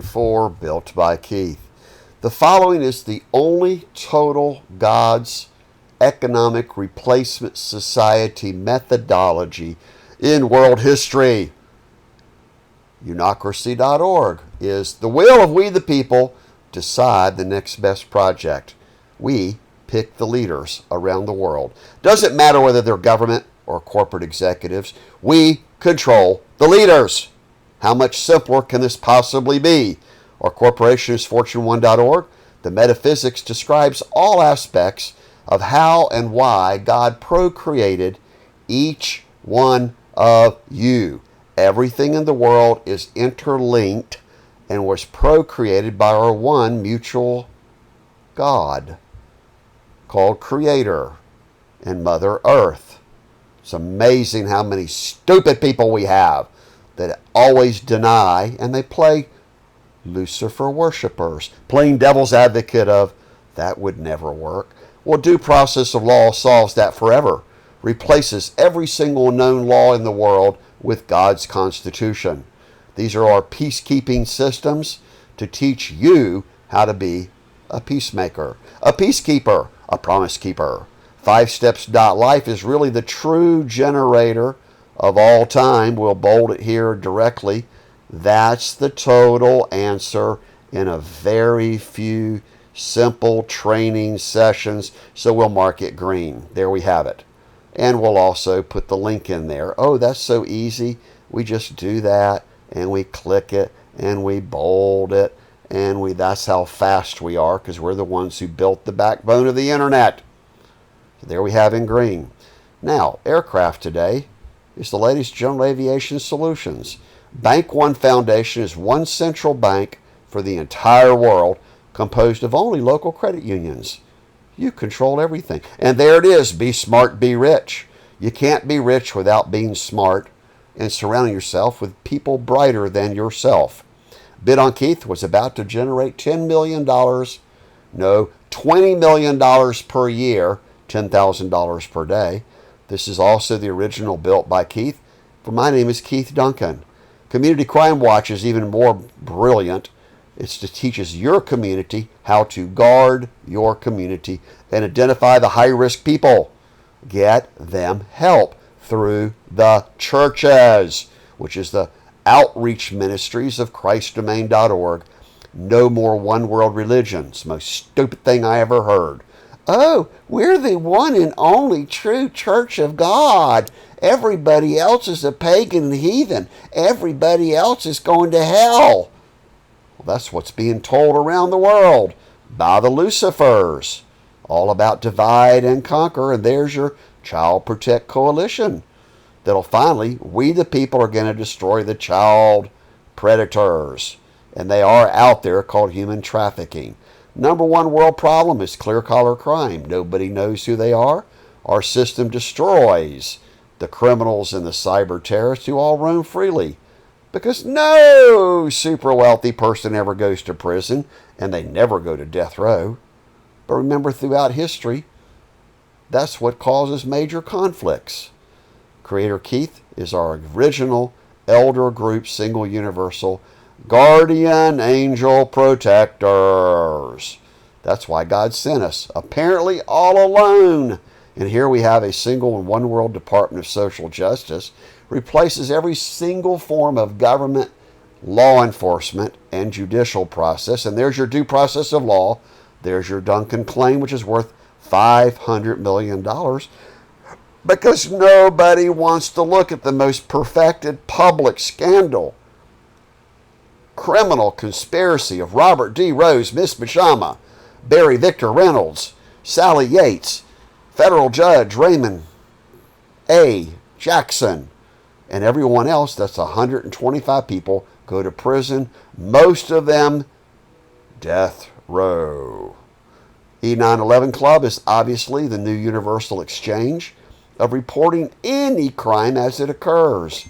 4 built by Keith. The following is the only total Gods Economic Replacement Society methodology in world history. Unocracy.org is the will of we the people decide the next best project. We pick the leaders around the world. Doesn't matter whether they're government or corporate executives. We control the leaders. How much simpler can this possibly be? Our corporation is Fortune1.org. The metaphysics describes all aspects of how and why God procreated each one of you. Everything in the world is interlinked and was procreated by our one mutual God called Creator and Mother Earth. It's amazing how many stupid people we have that always deny, and they play Lucifer worshipers, playing devil's advocate of that would never work. Well, due process of law solves that forever, replaces every single known law in the world with God's Constitution. These are our peacekeeping systems to teach you how to be a peacemaker, a peacekeeper, a promise keeper. 5steps.life is really the true generator of all time. We'll bold it here directly. That's the total answer in a very few simple training sessions. So we'll mark it green. There we have it. And we'll also put the link in there. Oh, that's so easy. We just do that and we click it and we bold it. And that's how fast we are, because we're the ones who built the backbone of the internet. So there we have in green. Now, aircraft today is the latest general aviation solutions. Bank One Foundation is one central bank for the entire world, composed of only local credit unions. You control everything. And there it is. Be smart, be rich. You can't be rich without being smart and surrounding yourself with people brighter than yourself. Bid on Keith was about to generate $10 million. No, $20 million per year, $10,000 per day. This is also the original built by Keith. For my name is Keith Duncan. Community Crime Watch is even more brilliant. It teaches your community how to guard your community and identify the high-risk people. Get them help through the churches, which is the outreach ministries of ChristDomain.org. No more one world religions. Most stupid thing I ever heard. Oh, we're the one and only true church of God. Everybody else is a pagan and heathen. Everybody else is going to hell. Well, that's what's being told around the world by the Lucifers. All about divide and conquer, and there's your Child Protect Coalition. That'll finally, we the people are going to destroy the child predators. And they are out there, called human trafficking. Number one world problem is clear-collar crime. Nobody knows who they are. Our system destroys the criminals and the cyber terrorists who all roam freely. Because no super wealthy person ever goes to prison, and they never go to death row. But remember, throughout history, that's what causes major conflicts. Creator Keith is our original elder group, single universal guardian angel protectors. That's why God sent us, apparently all alone. And here we have a single and one world Department of Social Justice, replaces every single form of government, law enforcement, and judicial process. And there's your due process of law. There's your Duncan claim, which is worth $500 million. Because nobody wants to look at the most perfected public scandal, criminal conspiracy of Robert D. Rose, Miss Mashama, Barry Victor Reynolds, Sally Yates, federal judge Raymond A. Jackson, and everyone else. That's 125 people go to prison, most of them death row. E911 Club is obviously the new universal exchange of reporting any crime as it occurs.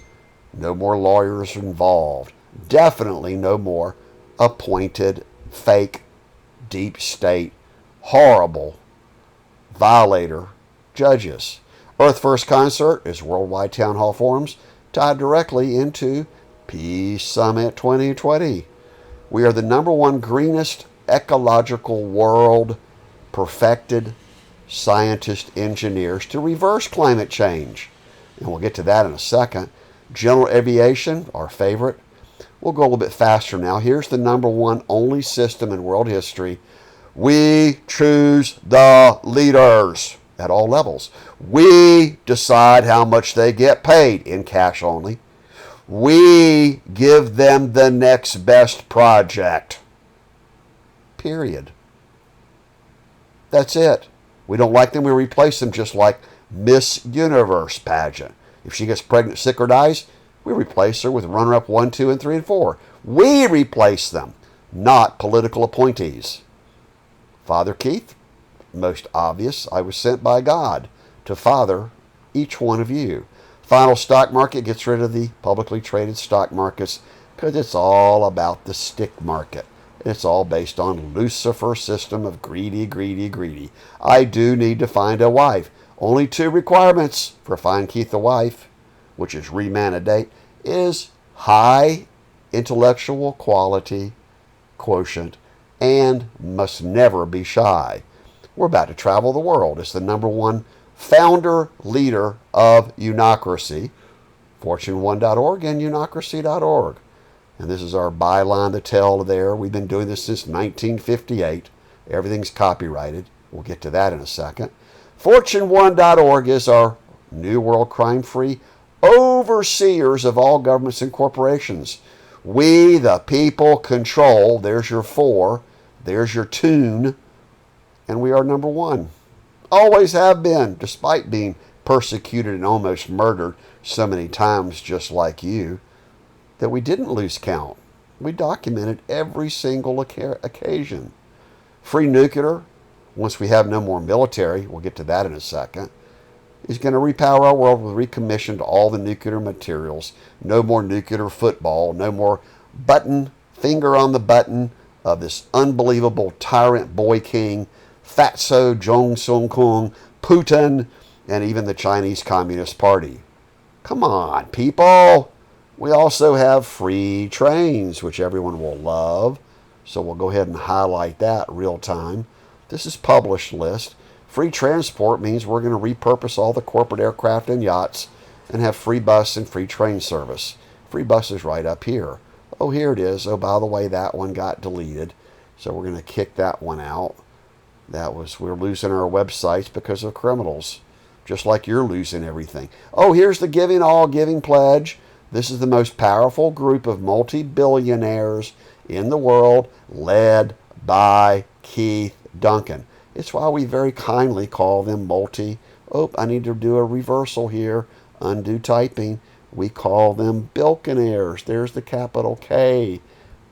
No more lawyers involved. Definitely no more appointed, fake, deep state, horrible, violator judges. Earth First Concert is worldwide town hall forums tied directly into Peace Summit 2020. We are the number one greenest ecological world, perfected scientist engineers to reverse climate change. And we'll get to that in a second. General aviation, our favorite. We'll go a little bit faster now. Here's the number one only system in world history. We choose the leaders at all levels. We decide how much they get paid in cash only. We give them the next best project. Period. That's it. We don't like them, we replace them, just like Miss Universe pageant. If she gets pregnant, sick, or dies, we replace her with runner-up 1, 2, and 3, and 4. We replace them, not political appointees. Father Keith, most obvious, I was sent by God to father each one of you. Final stock market gets rid of the publicly traded stock markets because it's all about the stick market. It's all based on Lucifer's system of greedy, greedy, greedy. I do need to find a wife. Only 2 requirements for Find Keith a Wife, which is reman a date, is high intellectual quality quotient and must never be shy. We're about to travel the world. It's the number one founder leader of Unocracy, Fortune1.org and Unocracy.org. And this is our byline, the tell there. We've been doing this since 1958. Everything's copyrighted. We'll get to that in a second. Fortune1.org is our New World Crime-Free overseers of all governments and corporations. We, the people, control. There's your 4. There's your tune. And we are number 1. Always have been, despite being persecuted and almost murdered so many times just like you, that we didn't lose count. We documented every single occasion. Free nuclear, once we have no more military, we'll get to that in a second, is going to repower our world with recommissioned all the nuclear materials. No more nuclear football. No more finger on the button of this unbelievable tyrant boy king, Fatso Jong Sung Kung, Putin, and even the Chinese Communist Party. Come on, people. We also have free trains, which everyone will love. So we'll go ahead and highlight that real time. This is published list. Free transport means we're going to repurpose all the corporate aircraft and yachts and have free bus and free train service. Free bus is right up here. Oh, here it is. Oh, by the way, that one got deleted. So we're going to kick that one out. We're losing our websites because of criminals. Just like you're losing everything. Oh, here's the Giving All Giving Pledge. This is the most powerful group of multi-billionaires in the world, led by Keith Duncan. It's why we very kindly call them I need to do a reversal here. Undo typing. We call them Bilkinaires. There's the capital K.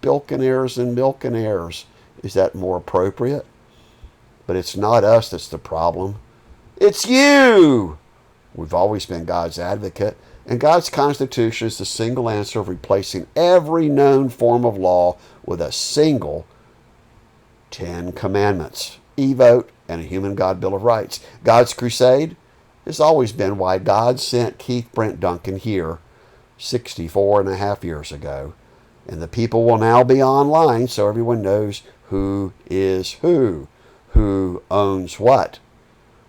Bilkinaires and Milkinaires. Is that more appropriate? But it's not us that's the problem. It's you! We've always been God's advocate. And God's Constitution is the single answer of replacing every known form of law with a single 10 Commandments, Evote, and a Human God Bill of Rights. God's crusade has always been why God sent Keith Brent Duncan here 64 and a half years ago. And the people will now be online so everyone knows who is who owns what,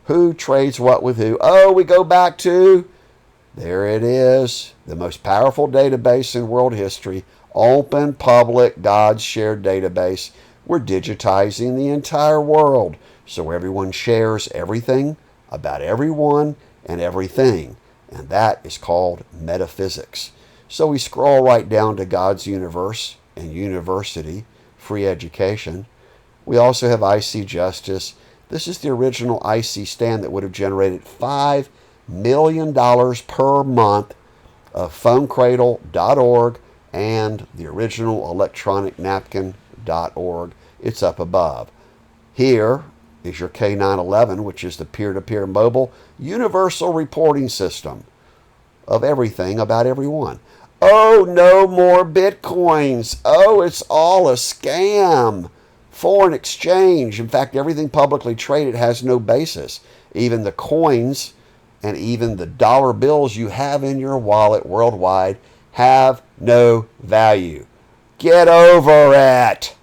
who trades what with who. Oh, we go back to... There it is, the most powerful database in world history, open, public, God's shared database. We're digitizing the entire world so everyone shares everything about everyone and everything. And that is called metaphysics. So we scroll right down to God's universe and university, free education. We also have IC Justice. This is the original IC stand that would have generated $5 million per month of phonecradle.org and the original electronicnapkin.org. It's up above. Here is your K911, which is the peer-to-peer mobile universal reporting system of everything about everyone. Oh, no more Bitcoins. Oh, it's all a scam. Foreign exchange. In fact, everything publicly traded has no basis. Even the coins and even the dollar bills you have in your wallet worldwide have no value. Get over it.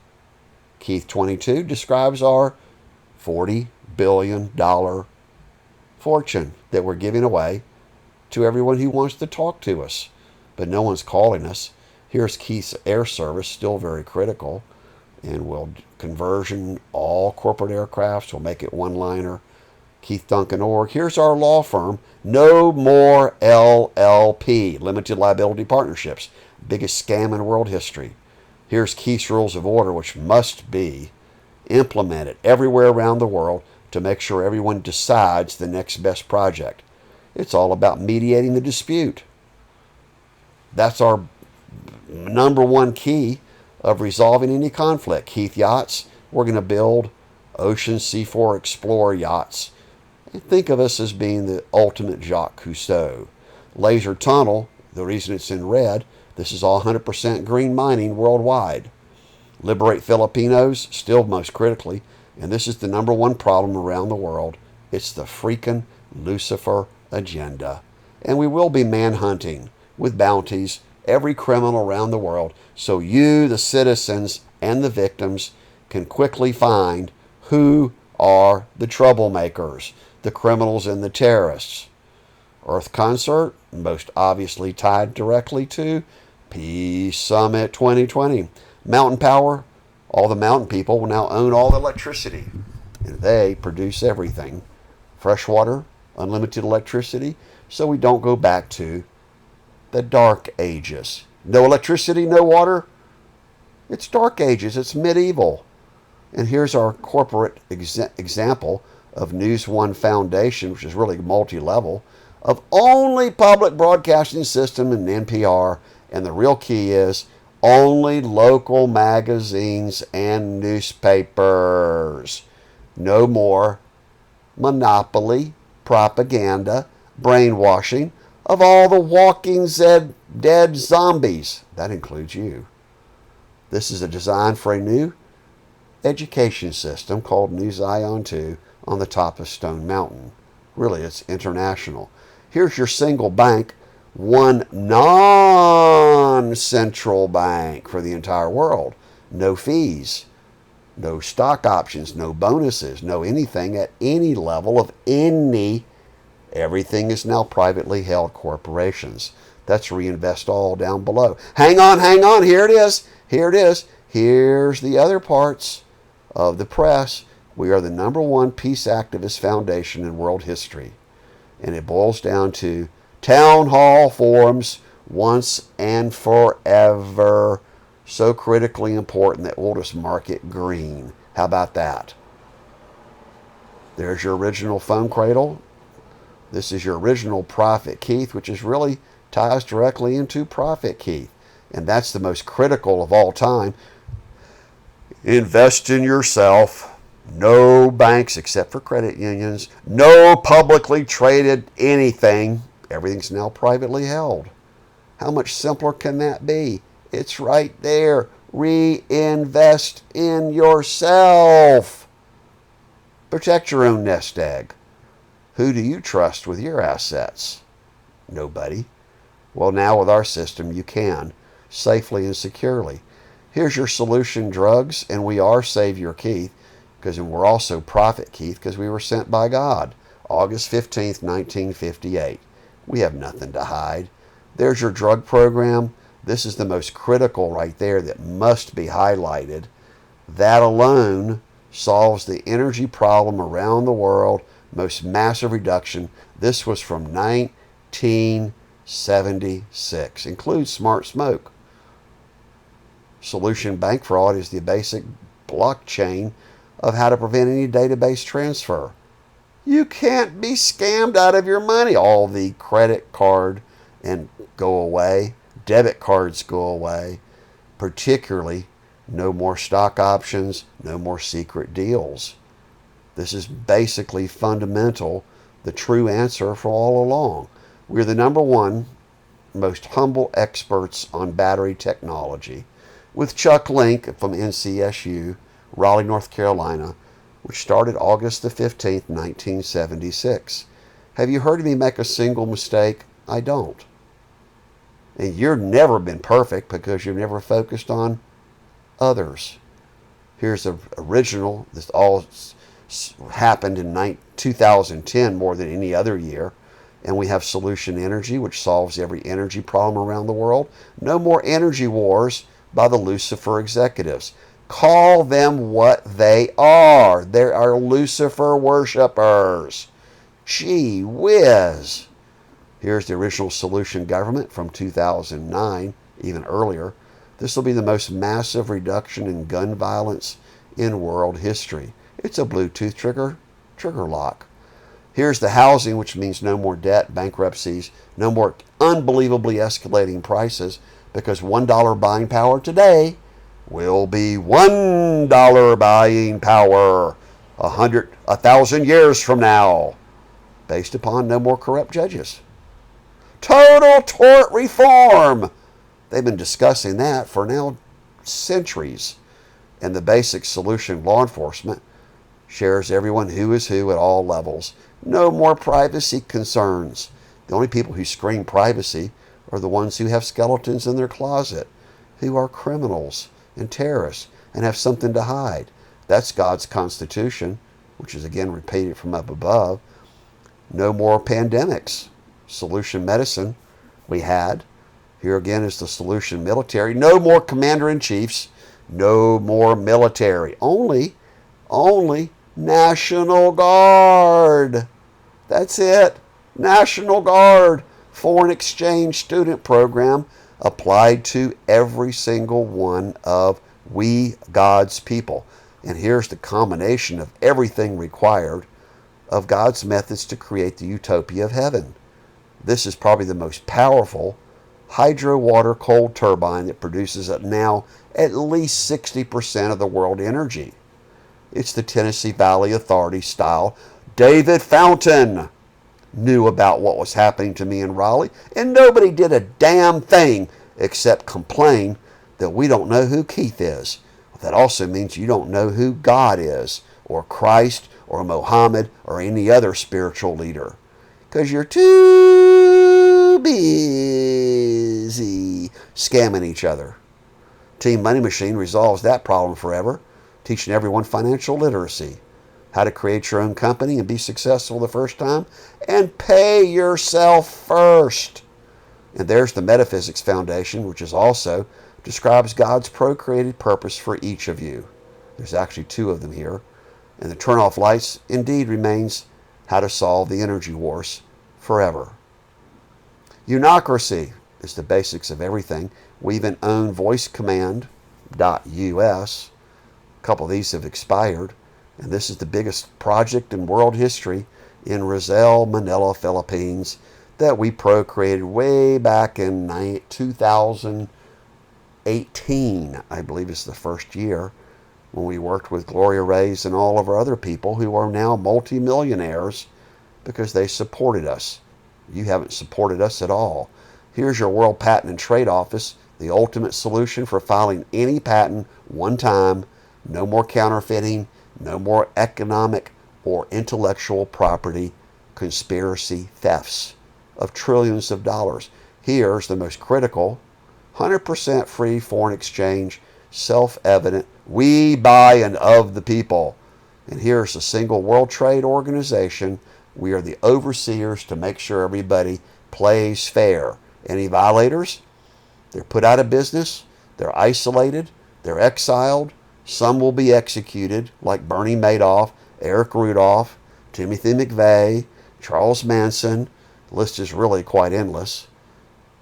Keith 22 describes our $40 billion fortune that we're giving away to everyone who wants to talk to us. But no one's calling us. Here's Keith's air service, still very critical. And we'll conversion all corporate aircrafts. We'll make it one-liner. Keith Duncan org. Here's our law firm. No more LLP, limited liability partnerships. Biggest scam in world history. Here's Keith's rules of order, which must be implemented everywhere around the world to make sure everyone decides the next best project. It's all about mediating the dispute. That's our number one key of resolving any conflict. Keith Yachts, we're going to build Ocean C4 Explorer yachts. And think of us as being the ultimate Jacques Cousteau. Laser Tunnel, the reason it's in red, this is all 100% green mining worldwide. Liberate Filipinos, still most critically, and this is the number one problem around the world. It's the freaking Lucifer agenda. And we will be manhunting with bounties every criminal around the world so you, the citizens, and the victims can quickly find who are the troublemakers, the criminals and the terrorists. Earth Concert, most obviously tied directly to Peace Summit 2020. Mountain Power, all the mountain people will now own all the electricity. And they produce everything. Fresh water, unlimited electricity, so we don't go back to the dark ages. No electricity, no water. It's dark ages. It's medieval. And here's our corporate example of News One Foundation, which is really multi-level, of only public broadcasting system in NPR. And the real key is only local magazines and newspapers. No more monopoly, propaganda, brainwashing of all the walking dead zombies. That includes you. This is a design for a new education system called New Zion 2 on the top of Stone Mountain. Really, it's international. Here's your single bank, one non-central bank for the entire world. No fees, no stock options, no bonuses, no anything at any level of any. Everything is now privately held corporations. That's Reinvest All down below. Hang on. Here it is. Here's the other parts of the press. We are the number one peace activist foundation in world history. And it boils down to town hall forums once and forever. So critically important that we'll just mark it green. How about that? There's your original phone cradle. This is your original Prophet Keith, which is really ties directly into Prophet Keith. And that's the most critical of all time. Invest in yourself. No banks except for credit unions. No publicly traded anything. Everything's now privately held. How much simpler can that be? It's right there. Reinvest in yourself. Protect your own nest egg. Who do you trust with your assets? Nobody. Well, now with our system, you can, safely and securely. Here's your solution drugs, and we are Savior Keith, because we're also Prophet Keith, because we were sent by God. August 15th, 1958. We have nothing to hide. There's your drug program. This is the most critical right there that must be highlighted. That alone solves the energy problem around the world. Most massive reduction. This was from 1976. Includes smart smoke. Solution bank fraud is the basic blockchain of how to prevent any database transfer. You can't be scammed out of your money. All the credit card and go away. Debit cards go away. Particularly, no more stock options, no more secret deals. This is basically fundamental, the true answer for all along. We're the number one most humble experts on battery technology, with Chuck Link from NCSU, Raleigh, North Carolina, which started August the 15th, 1976. Have you heard me make a single mistake? I don't. And you've never been perfect because you've never focused on others. Here's the original. This all happened in 2010 more than any other year. And we have Solution Energy, which solves every energy problem around the world. No more energy wars by the Lucifer executives. Call them what they are. They are Lucifer worshippers. Gee whiz. Here's the original Solution government from 2009, even earlier. This will be the most massive reduction in gun violence in world history. It's a Bluetooth trigger lock. Here's the housing, which means no more debt, bankruptcies, no more unbelievably escalating prices, because $1 buying power today will be $1 buying power 1,000 years from now, based upon no more corrupt judges. Total tort reform. They've been discussing that for now centuries. And the basic solution, law enforcement, shares everyone who is who at all levels. No more privacy concerns. The only people who scream privacy are the ones who have skeletons in their closet, who are criminals and terrorists and have something to hide. That's God's Constitution, which is again repeated from up above. No more pandemics. Solution medicine we had. Here again is the solution military. No more commander-in-chiefs. No more military. Only National Guard. That's it. National Guard. Foreign exchange student program applied to every single one of we God's people. And here's the combination of everything required of God's methods to create the utopia of heaven. This is probably the most powerful hydro water cold turbine that produces now at least 60% of the world energy. It's the Tennessee Valley Authority style. David Fountain knew about what was happening to me in Raleigh, and nobody did a damn thing except complain that we don't know who Keith is. That also means you don't know who God is, or Christ, or Mohammed, or any other spiritual leader, because you're too busy scamming each other. Team Money Machine resolves that problem forever, teaching everyone financial literacy, how to create your own company and be successful the first time, and pay yourself first. And there's the Metaphysics Foundation, which is also describes God's procreated purpose for each of you. There's actually two of them here. And the Turn Off Lights indeed remains how to solve the energy wars forever. Unocracy is the basics of everything. We even own voicecommand.us. A couple of these have expired. And this is the biggest project in world history in Rizal, Manila, Philippines, that we procreated way back in 2018, I believe is the first year, when we worked with Gloria Reyes and all of our other people who are now multimillionaires because they supported us. You haven't supported us at all. Here's your World Patent and Trade Office, the ultimate solution for filing any patent one time. No more counterfeiting, no more economic or intellectual property conspiracy thefts of trillions of dollars. Here's the most critical, 100% free foreign exchange, self-evident, we by and of the people. And here's a single World Trade Organization. We are the overseers to make sure everybody plays fair. Any violators, they're put out of business, they're isolated, they're exiled. Some will be executed, like Bernie Madoff, Eric Rudolph, Timothy McVeigh, Charles Manson. The list is really quite endless.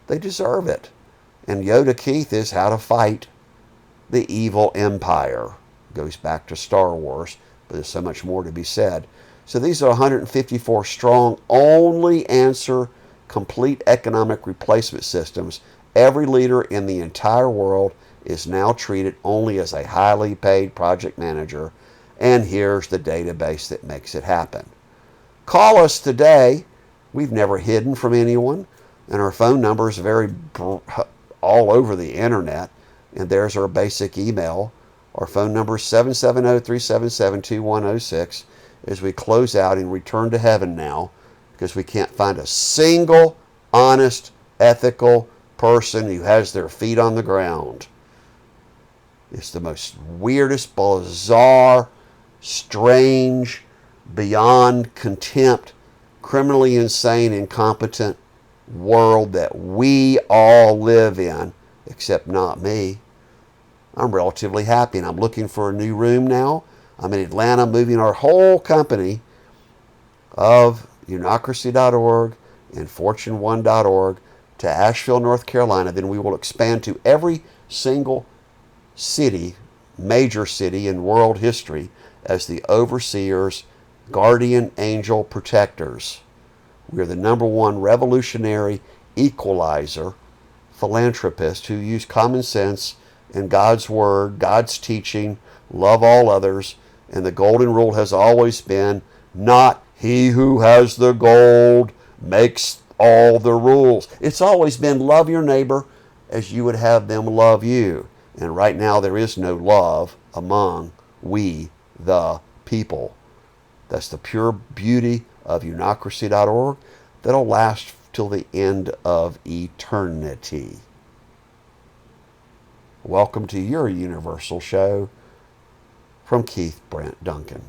They deserve it. And Yoda Keith is how to fight the evil empire. Goes back to Star Wars, but there's so much more to be said. So these are 154 strong, only answer complete economic replacement systems. Every leader in the entire world is now treated only as a highly paid project manager. And here's the database that makes it happen. Call us today. We've never hidden from anyone. And our phone number is all over the internet. And there's our basic email. Our phone number is 770-377-2106 as we close out and return to heaven now, because we can't find a single honest, ethical, person who has their feet on the ground. It's the most weirdest, bizarre, strange, beyond contempt, criminally insane, incompetent world that we all live in, except not me. I'm relatively happy, and I'm looking for a new room now. I'm in Atlanta, moving our whole company of Unocracy.org and Fortune1.org to Asheville, North Carolina. Then we will expand to every single city, major city in world history as the overseers, guardian angel protectors. We are the number one revolutionary equalizer, philanthropist who use common sense and God's word, God's teaching, love all others, and the golden rule has always been not he who has the gold makes all the rules. It's always been love your neighbor as you would have them love you. And right now there is no love among we the people. That's the pure beauty of Unocracy.org that'll last till the end of eternity. Welcome to your Universal Show from Keith Brent Duncan.